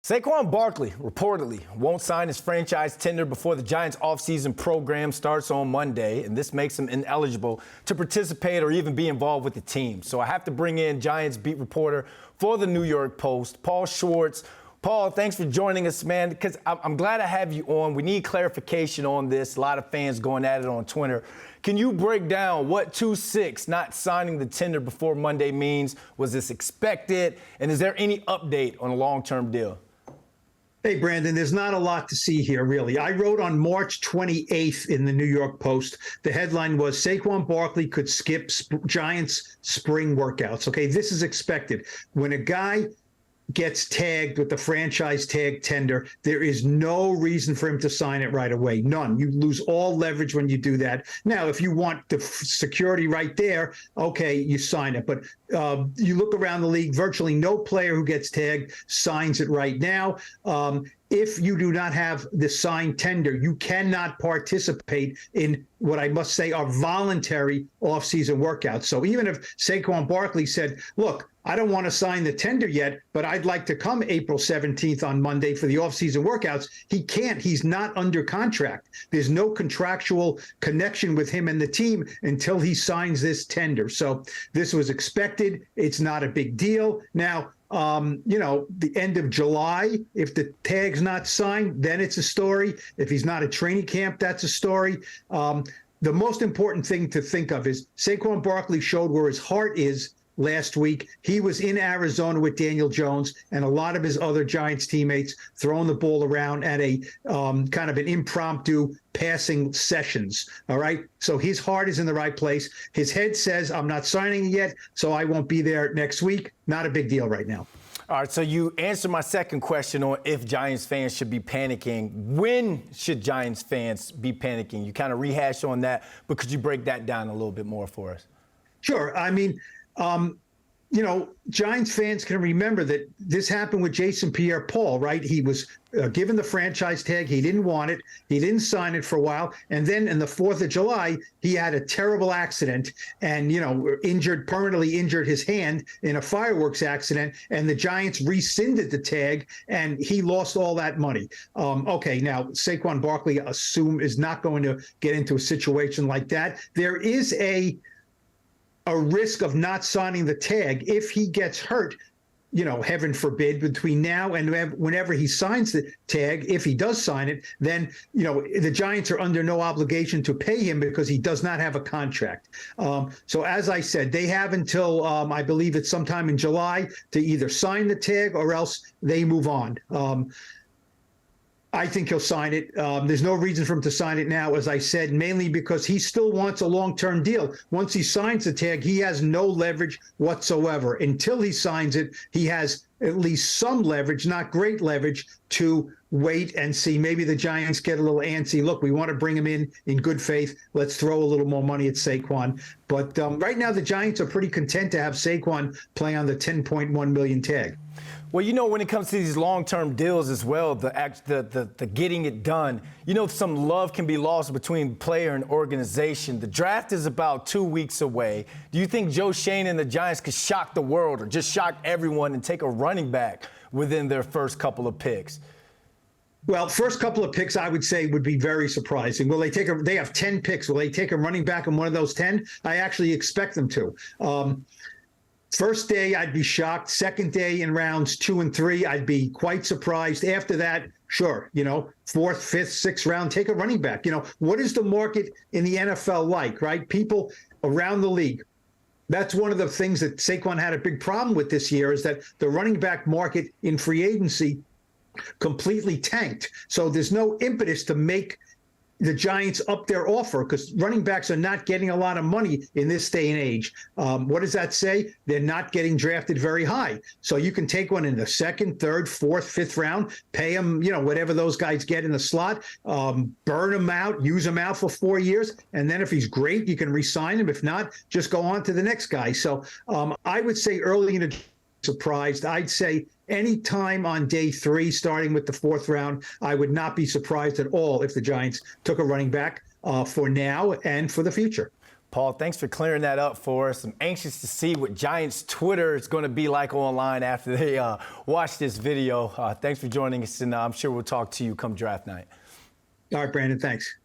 Saquon Barkley reportedly won't sign his franchise tender before the Giants' offseason program starts on Monday, and this makes him ineligible to participate or even be involved with the team. So I have to bring in Giants beat reporter for the New York Post, Paul Schwartz. Paul, thanks for joining us, man, because I'm glad I have you on. We need clarification on this. A lot of fans going at it on Twitter. Can you break down what 2-6 not signing the tender before Monday means? Was this expected? And is there any update on a long-term deal? Hey, Brandon, there's not a lot to see here, really. I wrote on March 28th in the New York Post. The headline was Saquon Barkley could skip Giants spring workouts. Okay, this is expected. When a guy gets tagged with the franchise tag tender, there is no reason for him to sign it right away. None. You lose all leverage when you do that. Now, if you want the security right there, okay, you sign it. But you look around the league, virtually no player who gets tagged signs it right now. If you do not have the signed tender, you cannot participate in what I must say are voluntary offseason workouts. So even if Saquon Barkley said, look, I don't want to sign the tender yet, but I'd like to come April 17th on Monday for the offseason workouts, he can't. He's not under contract. There's no contractual connection with him and the team until he signs this tender. So this was expected. It's not a big deal. Now, the end of July, if the tag's not signed, then it's a story. If he's not at training camp, that's a story. The most important thing to think of is Saquon Barkley showed where his heart is last week. He was in Arizona with Daniel Jones and a lot of his other Giants teammates throwing the ball around at a kind of an impromptu passing sessions. All right. So his heart is in the right place. His head says, I'm not signing it yet, so I won't be there next week. Not a big deal right now. All right, so you answered my second question on if Giants fans should be panicking. When should Giants fans be panicking? You kind of rehashed on that, but could you break that down a little bit more for us? Sure. I mean, Giants fans can remember that this happened with Jason Pierre-Paul, right? He was given the franchise tag. He didn't want it. He didn't sign it for a while. And then in the 4th of July, he had a terrible accident and, permanently injured his hand in a fireworks accident. And the Giants rescinded the tag and he lost all that money. Okay, now Saquon Barkley, assume, is not going to get into a situation like that. There is a risk of not signing the tag if he gets hurt, heaven forbid, between now and whenever he signs the tag. If he does sign it, then, the Giants are under no obligation to pay him because he does not have a contract. So as I said, they have until, I believe it's sometime in July to either sign the tag or else they move on. I think he'll sign it. There's no reason for him to sign it now, as I said, mainly because he still wants a long-term deal. Once he signs the tag, he has no leverage whatsoever. Until he signs it, he has at least some leverage, not great leverage, to wait and see. Maybe the Giants get a little antsy. Look, we want to bring him in good faith. Let's throw a little more money at Saquon. But right now, the Giants are pretty content to have Saquon play on the $10.1 million tag. Well, when it comes to these long-term deals as well, the getting it done, some love can be lost between player and organization. The draft is about 2 weeks away. Do you think Joe Schoen and the Giants could shock the world or just shock everyone and take a running back within their first couple of picks? Well, first couple of picks, I would say, would be very surprising. Will they take they have 10 picks. Will they take a running back in one of those 10? I actually expect them to. First day, I'd be shocked. Second day in rounds 2 and 3, I'd be quite surprised. After that, sure, 4th, 5th, 6th round, take a running back. What is the market in the NFL like, right? People around the league. That's one of the things that Saquon had a big problem with this year, is that the running back market in free agency completely tanked. So there's no impetus to make the Giants up their offer because running backs are not getting a lot of money in this day and age. What does that say? They're not getting drafted very high. So you can take one in the 2nd, 3rd, 4th, 5th round, pay them, whatever those guys get in the slot, burn them out, use them out for 4 years. And then if he's great, you can re-sign him. If not, just go on to the next guy. So I would say early in the surprised. I'd say any time on day 3, starting with the 4th round, I would not be surprised at all if the Giants took a running back for now and for the future. Paul, thanks for clearing that up for us. I'm anxious to see what Giants Twitter is going to be like online after they watch this video. Thanks for joining us, and I'm sure we'll talk to you come draft night. All right, Brandon, thanks.